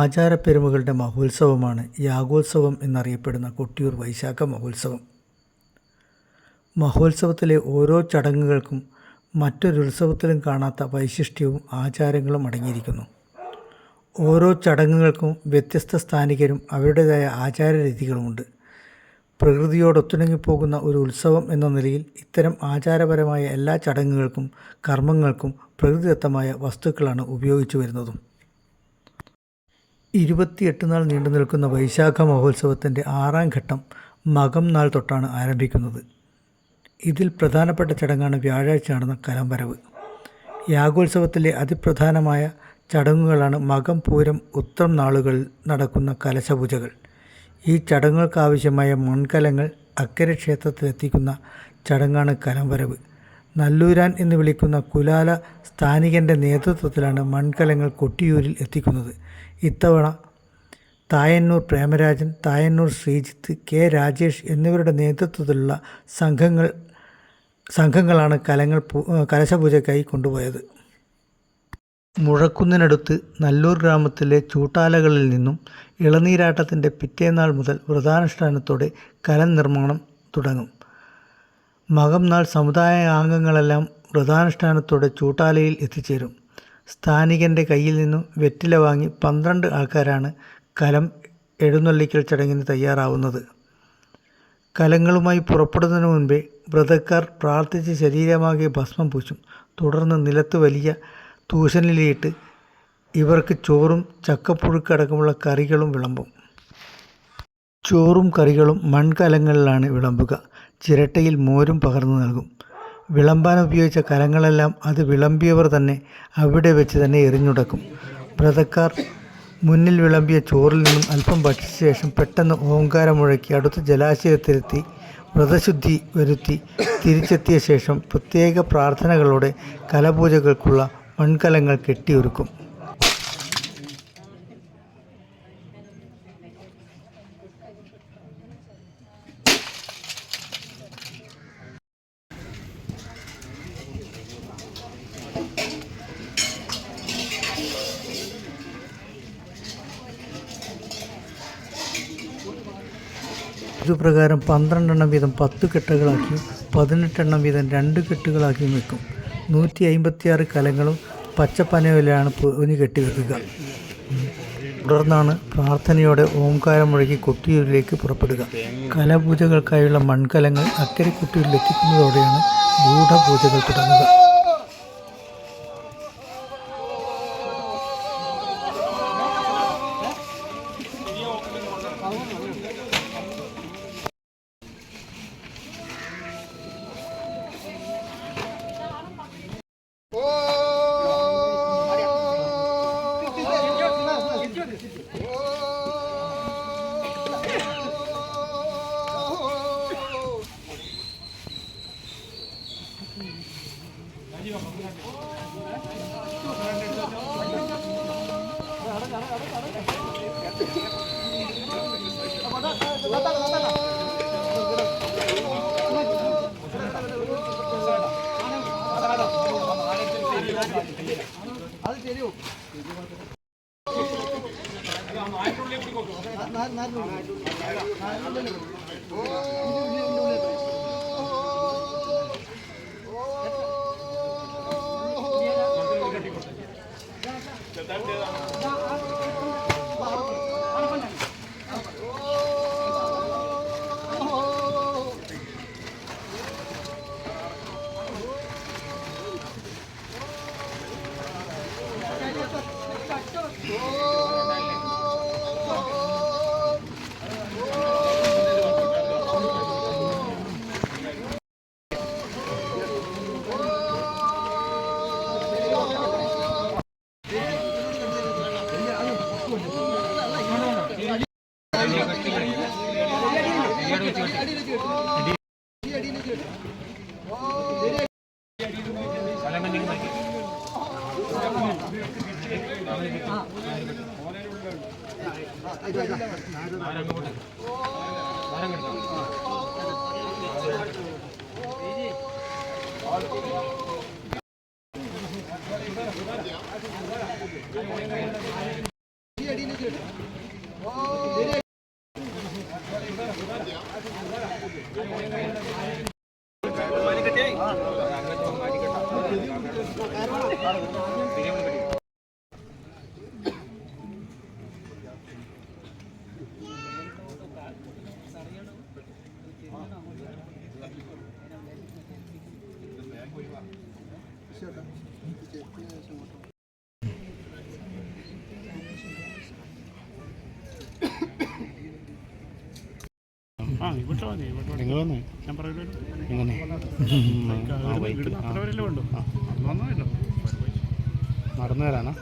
ആചാരപ്പെരുമകളുടെ മഹോത്സവമാണ് യാഗോത്സവം എന്നറിയപ്പെടുന്ന കൊട്ടിയൂർ വൈശാഖ മഹോത്സവം. മഹോത്സവത്തിലെ ഓരോ ചടങ്ങുകൾക്കും മറ്റൊരുത്സവത്തിലും കാണാത്ത വൈശിഷ്ട്യവും ആചാരങ്ങളും അടങ്ങിയിരിക്കുന്നു. ഓരോ ചടങ്ങുകൾക്കും വ്യത്യസ്ത സ്ഥാനികരും അവരുടേതായ ആചാരരീതികളുമുണ്ട്. പ്രകൃതിയോടൊത്തിണങ്ങിപ്പോകുന്ന ഒരു ഉത്സവം എന്ന നിലയിൽ ഇത്തരം ആചാരപരമായ എല്ലാ ചടങ്ങുകൾക്കും കർമ്മങ്ങൾക്കും പ്രകൃതിദത്തമായ വസ്തുക്കളാണ് ഉപയോഗിച്ചു വരുന്നതും. 28 നാൾ നീണ്ടു നിൽക്കുന്ന വൈശാഖ മഹോത്സവത്തിൻ്റെ 6ാം ഘട്ടം മകം നാൾ തൊട്ടാണ് ആരംഭിക്കുന്നത്. ഇതിൽ പ്രധാനപ്പെട്ട ചടങ്ങാണ് വ്യാഴാഴ്ച നടന്ന കലംവരവ്. യാഗോത്സവത്തിലെ അതിപ്രധാനമായ ചടങ്ങുകളാണ് മകം, പൂരം, ഉത്രം നാളുകളിൽ നടക്കുന്ന കലശപൂജകൾ. ഈ ചടങ്ങുകൾക്കാവശ്യമായ മൺകലങ്ങൾ അക്കരെ ക്ഷേത്രത്തിലെത്തിക്കുന്ന ചടങ്ങാണ് കലംവരവ്. നല്ലൂരാൻ എന്ന് വിളിക്കുന്ന കുലാല സ്ഥാനികൻ്റെ നേതൃത്വത്തിലാണ് മൺകലങ്ങൾ കൊട്ടിയൂരിൽ എത്തിക്കുന്നത്. ഇത്തവണ തായന്നൂർ പ്രേമരാജൻ, തായന്നൂർ ശ്രീജിത്ത്, കെ രാജേഷ് എന്നിവരുടെ നേതൃത്വത്തിലുള്ള സംഘങ്ങളാണ് കലശപൂജയ്ക്കായി കൊണ്ടുപോയത്. മുഴക്കുന്നിനടുത്ത് നല്ലൂർ ഗ്രാമത്തിലെ ചൂട്ടാലകളിൽ നിന്നും ഇളനീരാട്ടത്തിൻ്റെ പിറ്റേന്നാൾ മുതൽ വ്രതാനുഷ്ഠാനത്തോടെ കലം നിർമ്മാണം തുടങ്ങും. മകം നാൾ സമുദായാംഗങ്ങളെല്ലാം വ്രതാനുഷ്ഠാനത്തോടെ ചൂട്ടാലയിൽ എത്തിച്ചേരും. സ്ഥാനികൻ്റെ കയ്യിൽ നിന്നും വെറ്റില വാങ്ങി 12 ആൾക്കാരാണ് കലം എഴുന്നള്ളിക്കൽ ചടങ്ങിന് തയ്യാറാവുന്നത്. കലങ്ങളുമായി പുറപ്പെടുന്നതിന് മുൻപേ വ്രതക്കാർ പ്രാർത്ഥിച്ച് ശരീരമാകെ ഭസ്മം പൂശും. തുടർന്ന് നിലത്ത് വലിയ തൂശനിലയിട്ട് ഇവർക്ക് ചോറും ചക്കപ്പുഴുക്കടക്കമുള്ള കറികളും വിളമ്പും. ചോറും കറികളും മൺകലങ്ങളിലാണ് വിളമ്പുക. ചിരട്ടയിൽ മോരും പകർന്നു നൽകും. വിളമ്പാൻ ഉപയോഗിച്ച കലങ്ങളെല്ലാം അത് വിളമ്പിയവർ തന്നെ അവിടെ വെച്ച് തന്നെ എറിഞ്ഞുടക്കും. വ്രതക്കാർ മുന്നിൽ വിളമ്പിയ ചോറിൽ നിന്നും അല്പം ഭക്ഷിച്ച ശേഷം പെട്ടെന്ന് ഓങ്കാരം മുഴക്കി അടുത്ത ജലാശയത്തിലെത്തി വ്രതശുദ്ധി വരുത്തി തിരിച്ചെത്തിയ ശേഷം പ്രത്യേക പ്രാർത്ഥനകളോടെ കലപൂജകൾക്കുള്ള മൺകലങ്ങൾ കെട്ടിയൊരുക്കും. ഇതുപ്രകാരം 12 എണ്ണം വീതം 10 കെട്ടുകളാക്കിയും 18 എണ്ണം വീതം 2 കെട്ടുകളാക്കിയും വെക്കും. 156 കലങ്ങളും പച്ചപ്പനയിലാണ് പൊതിഞ്ഞ് കെട്ടിവെക്കുക. തുടർന്നാണ് പ്രാർത്ഥനയോടെ ഓംകാരം മുഴക്കി കൊട്ടിയൂരിലേക്ക് പുറപ്പെടുക. കലപൂജകൾക്കായുള്ള മൺകലങ്ങൾ അക്കരെ കൊട്ടിയൂരിൽ എത്തിക്കുന്നതോടെയാണ് ഗൂഢപൂജകൾ തുടങ്ങുക. നിങ്ങൾ വന്നേ ഞാൻ എങ്ങനെ നടന്നു വരാനാ?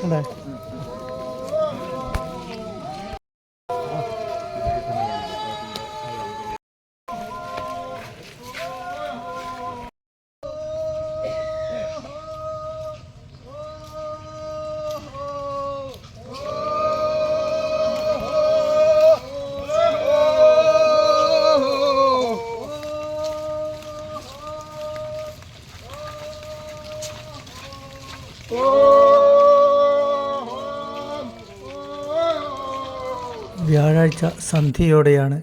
അതെ. വ്യാഴാഴ്ച സന്ധ്യയോടെയാണ്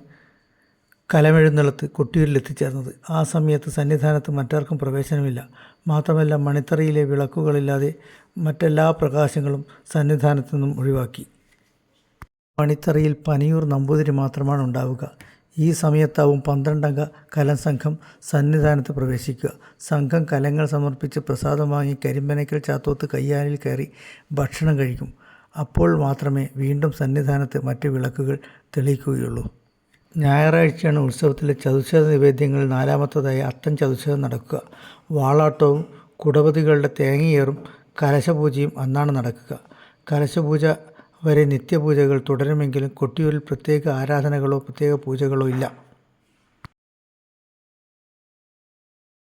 കലമെഴുന്നള്ളത്ത് കൊട്ടിയൂരിൽ എത്തിച്ചേർന്നത്. ആ സമയത്ത് സന്നിധാനത്ത് മറ്റാർക്കും പ്രവേശനമില്ല. മാത്രമല്ല മണിത്തറയിലെ വിളക്കുകളില്ലാതെ മറ്റെല്ലാ പ്രകാശങ്ങളും സന്നിധാനത്തു നിന്നും ഒഴിവാക്കി. മണിത്തറയിൽ പനിയൂർ നമ്പൂതിരി മാത്രമാണ് ഉണ്ടാവുക. ഈ സമയത്താവും 12 അംഗ കലം സംഘം സന്നിധാനത്ത് പ്രവേശിക്കുക. സംഘം കലങ്ങൾ സമർപ്പിച്ച് പ്രസാദം വാങ്ങി കരിമ്പനയ്ക്കൽ ചാത്തോത്ത് കയ്യാലിൽ കയറി ഭക്ഷണം കഴിക്കും. അപ്പോൾ മാത്രമേ വീണ്ടും സന്നിധാനത്ത് മറ്റ് വിളക്കുകൾ തെളിയിക്കുകയുള്ളൂ. ഞായറാഴ്ചയാണ് ഉത്സവത്തിലെ ചതുശ്ശത നിവേദ്യങ്ങളിൽ 4ാമത്തേതായ അത്തം ചതുശ്ശതം നടക്കുക. വാളാട്ടവും കുടപതികളുടെ തേങ്ങയേറും കലശപൂജയും അന്നാണ് നടക്കുക. കലശപൂജ വരെ നിത്യപൂജകൾ തുടരുമെങ്കിലും കൊട്ടിയൂരിൽ പ്രത്യേക ആരാധനകളോ പ്രത്യേക പൂജകളോ ഇല്ല.